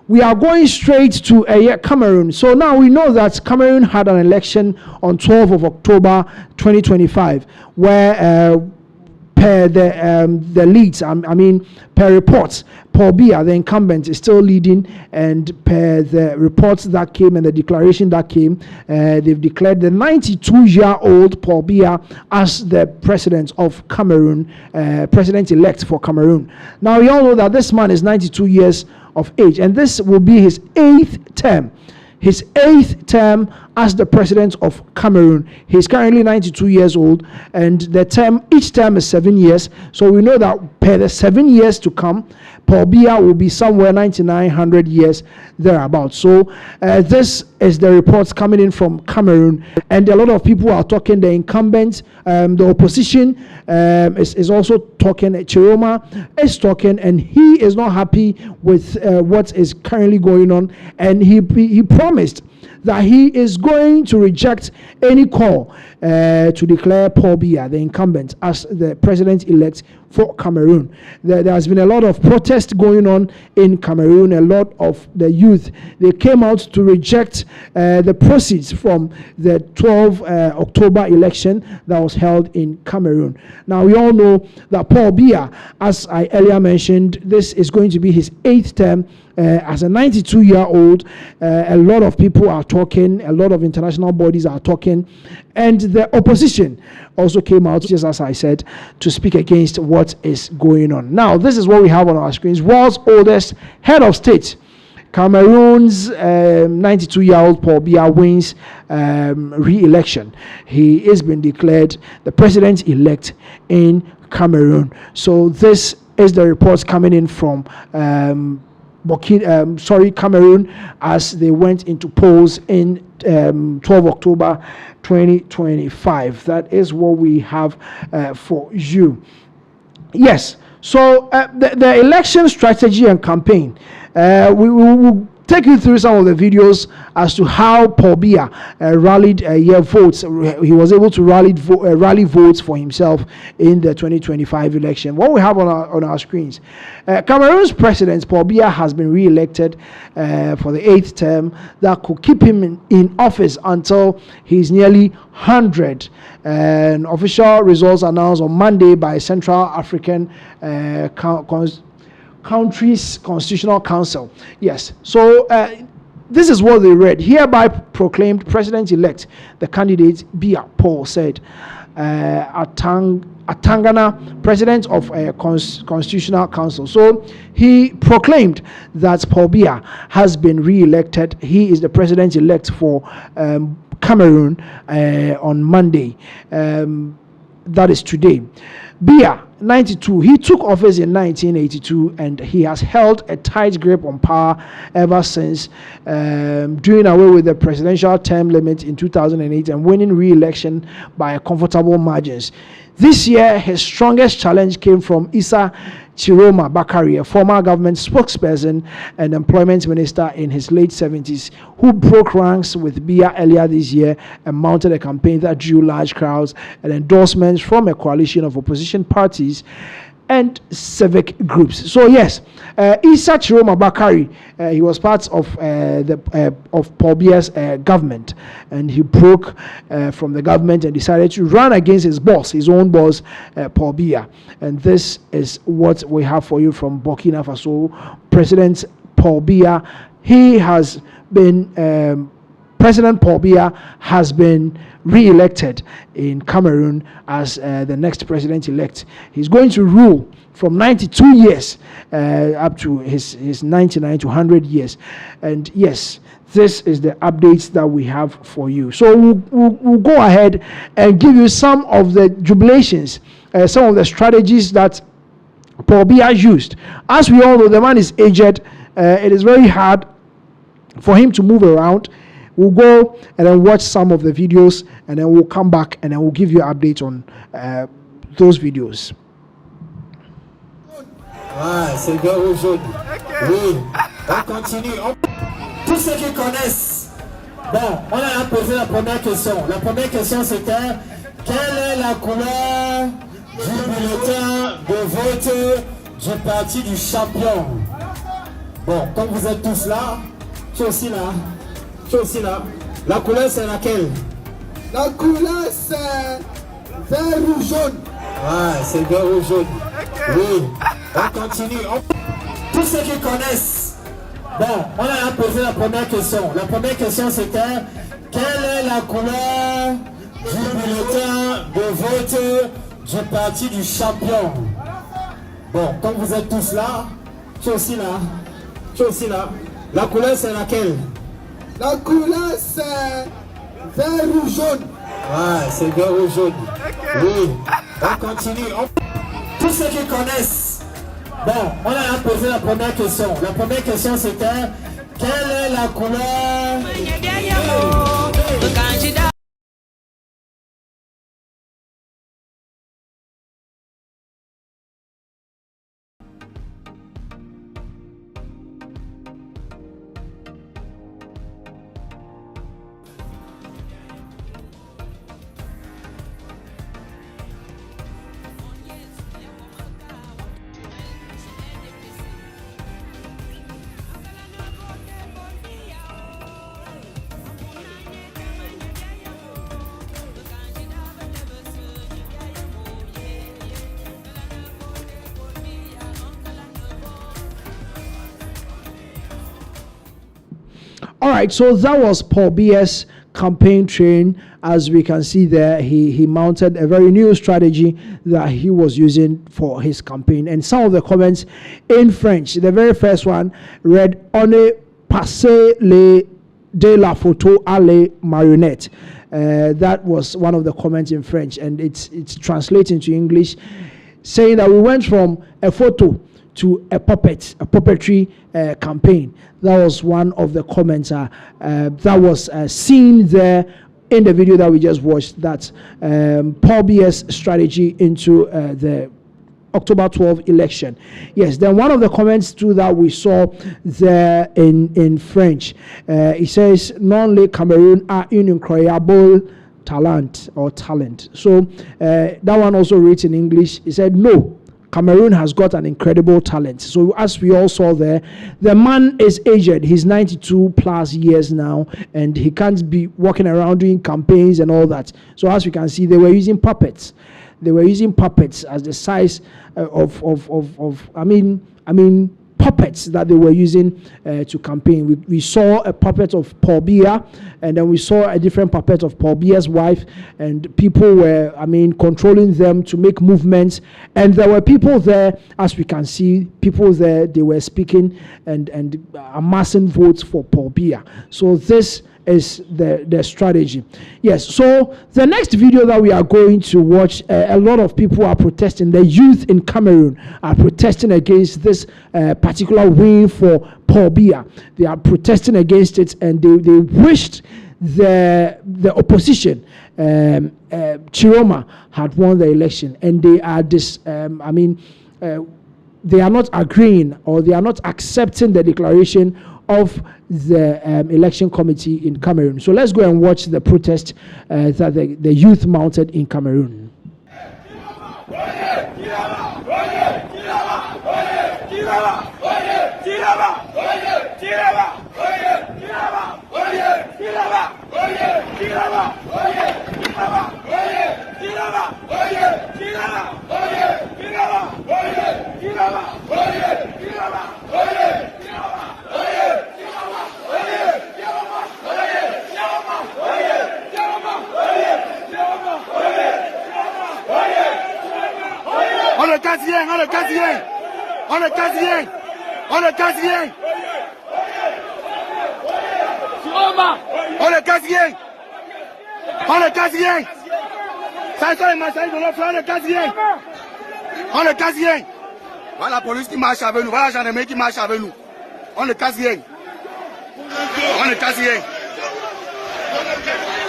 we are going straight to Cameroon. So now we know that Cameroon had an election on 12th of October 2025, where per the leads, per reports, Paul Biya, the incumbent, is still leading, and per the reports that came and the declaration that came, they've declared the 92-year-old Paul Biya as the president of Cameroon, president-elect for Cameroon. Now, we all know that this man is 92 years of age, and this will be his 8th term. His 8th term as the president of Cameroon. He's currently 92 years old, and each term is 7 years. So we know that per the 7 years to come, Paul Biya will be somewhere 9900 years thereabouts. So this is the reports coming in from Cameroon, and a lot of people are talking. The incumbent, the opposition is also talking. Chiroma is talking, and he is not happy with what is currently going on, and he promised that he is going to reject any call to declare Paul Biya, the incumbent, as the president-elect for Cameroon. There has been a lot of protest going on in Cameroon. A lot of the youth, they came out to reject the proceeds from the 12 October election that was held in Cameroon. Now, we all know that Paul Biya, as I earlier mentioned, this is going to be his 8th term as a 92-year-old. A lot of people are talking, a lot of international bodies are talking, and the opposition also came out, just as I said, to speak against what is going on. Now, this is what we have on our screens. World's oldest head of state, Cameroon's 92-year-old Paul Biya wins re-election. He has been declared the president-elect in Cameroon. So this is the reports coming in from Cameroon, as they went into polls in 12 October 2025. That is what we have for you. Yes, so the election strategy and campaign, we will take you through some of the videos as to how Paul Biya rallied votes. He was able to rally votes for himself in the 2025 election. What we have on our screens, Cameroon's president Paul Biya has been re-elected for the 8th term that could keep him in office until he's nearly 100. And official results announced on Monday by Central African Country's Constitutional Council. Yes, so this is what they read. Hereby proclaimed president-elect, the candidate Biya, Paul said. Atangana, president of Constitutional Council. So he proclaimed that Paul Biya has been re-elected. He is the president-elect for Cameroon on Monday. That is today. Biya, 92, he took office in 1982, and he has held a tight grip on power ever since, doing away with the presidential term limit in 2008 and winning re-election by comfortable margins. This year, his strongest challenge came from Issa Chiroma Bakari, a former government spokesperson and employment minister in his late 70s, who broke ranks with Biya earlier this year and mounted a campaign that drew large crowds and endorsements from a coalition of opposition parties and civic groups. So yes, Issa Chiroma Bakari, he was part of Paul Biya's government, and he broke from the government and decided to run against his own boss, Paul Biya. And this is what we have for you from Burkina Faso. President Paul Biya, President Paul Biya has been re-elected in Cameroon as the next president-elect. He's going to rule from 92 years up to his 99 to 100 years. And yes, this is the updates that we have for you. So we'll go ahead and give you some of the jubilations, some of the strategies that Paul Biya used. As we all know, the man is aged. It is very hard for him to move around. We'll go and then watch some of the videos, and then we'll come back and then we'll give you updates on those videos. Ah, c'est bien aujourd'hui. Oui, on continue. Tous ceux qui connaissent. Bon, on a posé la première question. La première question c'était: quelle est la couleur du bulletin de vote du parti du champion? Bon, comme vous êtes tous là, je suis aussi là. Je suis aussi là. La couleur, c'est laquelle? La couleur, c'est vert ou jaune. Ah, c'est vert ou jaune. Oui, on continue. Tous ceux qui connaissent. Bon, on a posé la première question. La première question, c'était quelle est la couleur du bulletin de vote du parti du champion? Bon, comme vous êtes tous là, je suis aussi là. Je suis aussi là. La couleur, c'est laquelle? La couleur, c'est vert ou jaune. Ah, c'est vert ou jaune. Oui, on continue. Tous ceux qui connaissent. Bon, on a posé la première question. La première question, c'était quelle est la couleur? All right, so that was Paul Biya's campaign train. As we can see there, he mounted a very new strategy that he was using for his campaign. And some of the comments in French. The very first one read, "On est passé de la photo à la marionnette." That was one of the comments in French, and it's translating to English, saying that we went from a photo to a puppetry campaign. That was one of the comments that was seen there in the video that we just watched. That Paul Biya's strategy into the October 12 election. Yes, then one of the comments too that we saw there in French, it says, "Non le Cameroun a une incroyable talent." So that one also reads in English. It said, "No, Cameroon has got an incredible talent." So as we all saw there, the man is aged. He's 92 plus years now, and he can't be walking around doing campaigns and all that. So as we can see, they were using puppets. They were using puppets as the size of puppets that they were using to campaign. We saw a puppet of Paul Biya, and then we saw a different puppet of Paul Biya's wife, and people were, controlling them to make movements. And there were people there, as we can see, people there, they were speaking and amassing votes for Paul Biya. So this is the strategy. Yes, so the next video that we are going to watch, a lot of people are protesting. The youth in Cameroon are protesting against this particular win for Paul Biya. They are protesting against it, and they wished the opposition, Chiroma, had won the election, and they are they are not agreeing, or they are not accepting the declaration of the election committee in Cameroon. So let's go and watch the protest that the youth mounted in Cameroon. On le casse rien, on le casse rien, on le casse rien, on le casse rien, on le casse rien, on le casse rien. Ça c'est les massacres de notre, on le casse rien, on le casse rien. Voilà la police qui marche avec nous, voilà la gendarmerie qui marche avec nous, on le casse rien, on le casse rien.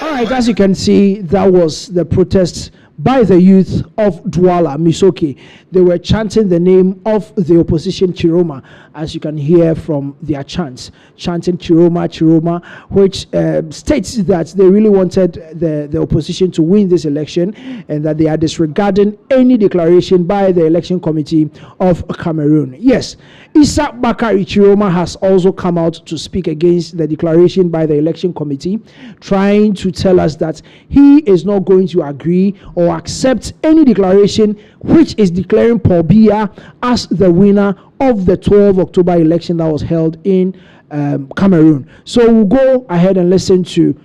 All right, as you can see, that was the protest by the youth of Douala, Misoke. They were chanting the name of the opposition, Chiroma, as you can hear from their chants, chanting Chiroma, Chiroma, which states that they really wanted the opposition to win this election and that they are disregarding any declaration by the election committee of Cameroon. Yes, Issa Bakari Chiroma has also come out to speak against the declaration by the election committee, trying to tell us that he is not going to agree or accept any declaration which is declaring Paul Biya as the winner of the 12 October election that was held in Cameroon. So we'll go ahead and listen to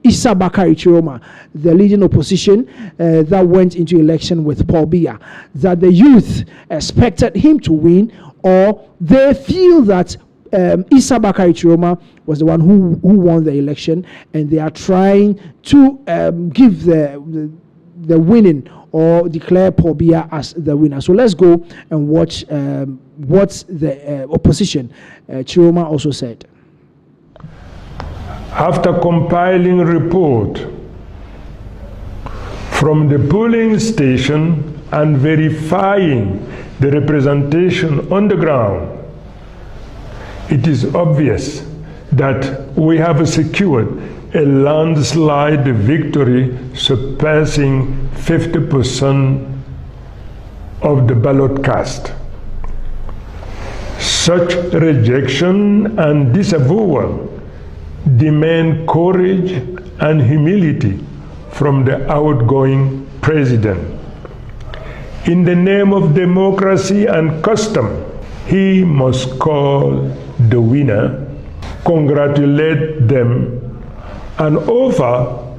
Issa Bakari Chiroma, the leading opposition that went into election with Paul Biya, that the youth expected him to win, or they feel that Issa Bakari Chiroma was the one who won the election, and they are trying to give the winning or declare Paul Biya as the winner. So let's go and watch what the opposition, Chiroma, also said. After compiling a report from the polling station and verifying the representation on the ground, it is obvious that we have secured a landslide victory surpassing 50% of the ballot cast. Such rejection and disavowal demand courage and humility from the outgoing president. In the name of democracy and custom, he must call the winner, congratulate them, and offer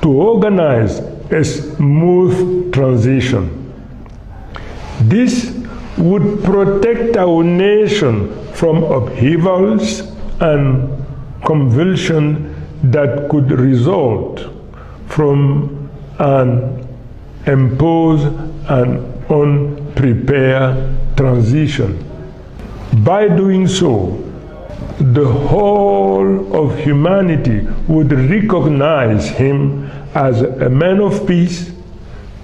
to organize a smooth transition. This would protect our nation from upheavals and convulsion that could result from an imposed and unprepared transition. By doing so, the whole of humanity would recognize him as a man of peace,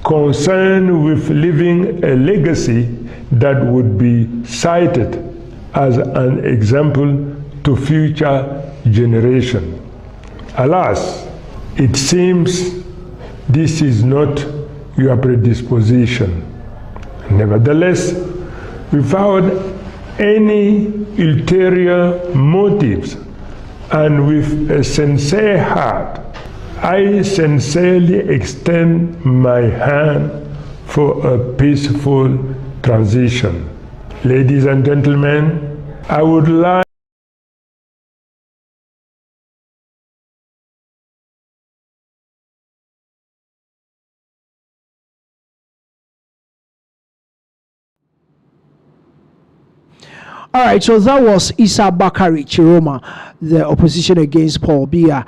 concerned with leaving a legacy that would be cited as an example to future generations. Alas, it seems this is not your predisposition. Nevertheless, without any ulterior motives and with a sincere heart, I sincerely extend my hand for a peaceful transition. Ladies and gentlemen, I would like All right, so that was Issa Bakari Chiroma, the opposition against Paul Biya.